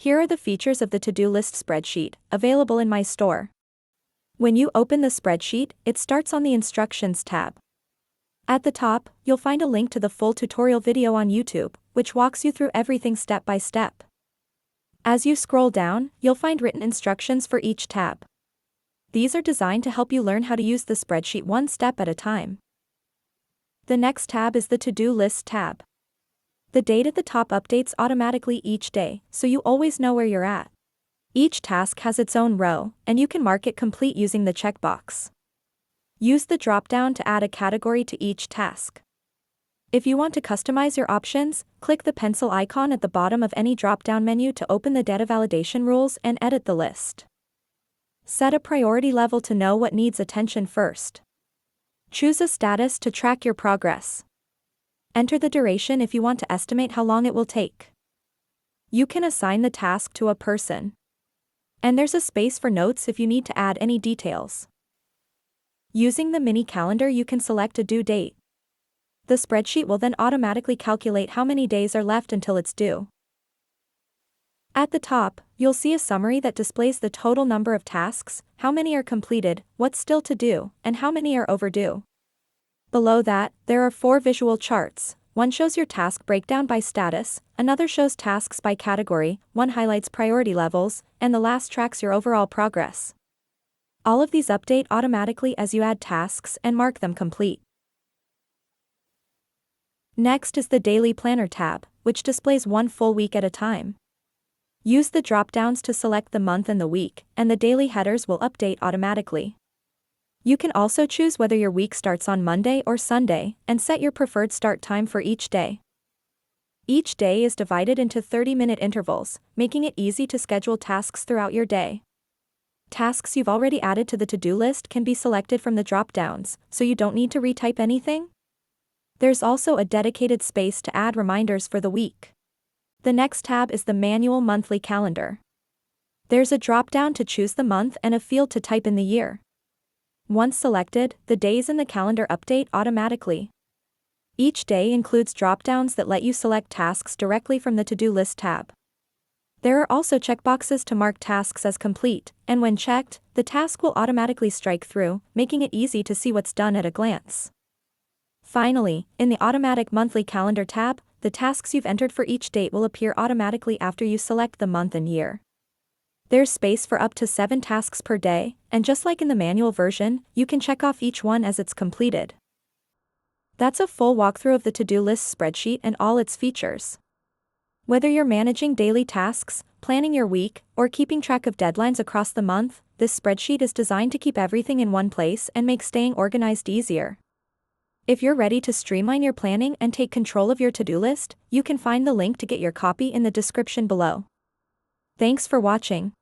Here are the features of the To Do List Spreadsheet, available in my store. When you open the spreadsheet, it starts on the Instructions tab. At the top, you'll find a link to the full tutorial video on YouTube, which walks you through everything step by step. As you scroll down, you'll find written instructions for each tab. These are designed to help you learn how to use the spreadsheet one step at a time. The next tab is the To Do List tab. The date at the top updates automatically each day, so you always know where you're at. Each task has its own row, and you can mark it complete using the checkbox. Use the drop-down to add a category to each task. If you want to customize your options, click the pencil icon at the bottom of any drop-down menu to open the data validation rules and edit the list. Set a priority level to know what needs attention first. Choose a status to track your progress. Enter the duration if you want to estimate how long it will take. You can assign the task to a person. And there's a space for notes if you need to add any details. Using the mini calendar, you can select a due date. The spreadsheet will then automatically calculate how many days are left until it's due. At the top, you'll see a summary that displays the total number of tasks, how many are completed, what's still to do, and how many are overdue. Below that, there are 4 visual charts. One shows your task breakdown by status, another shows tasks by category, one highlights priority levels, and the last tracks your overall progress. All of these update automatically as you add tasks and mark them complete. Next is the Daily Planner tab, which displays one full week at a time. Use the drop-downs to select the month and the week, and the daily headers will update automatically. You can also choose whether your week starts on Monday or Sunday, and set your preferred start time for each day. Each day is divided into 30-minute intervals, making it easy to schedule tasks throughout your day. Tasks you've already added to the to-do list can be selected from the drop-downs, so you don't need to retype anything. There's also a dedicated space to add reminders for the week. The next tab is the Manual Monthly Calendar. There's a drop-down to choose the month and a field to type in the year. Once selected, the days in the calendar update automatically. Each day includes drop-downs that let you select tasks directly from the To-Do List tab. There are also checkboxes to mark tasks as complete, and when checked, the task will automatically strike through, making it easy to see what's done at a glance. Finally, in the Automatic Monthly Calendar tab, the tasks you've entered for each date will appear automatically after you select the month and year. There's space for up to 7 tasks per day, and just like in the manual version, you can check off each one as it's completed. That's a full walkthrough of the To-Do List spreadsheet and all its features. Whether you're managing daily tasks, planning your week, or keeping track of deadlines across the month, this spreadsheet is designed to keep everything in one place and make staying organized easier. If you're ready to streamline your planning and take control of your to-do list, you can find the link to get your copy in the description below. Thanks for watching.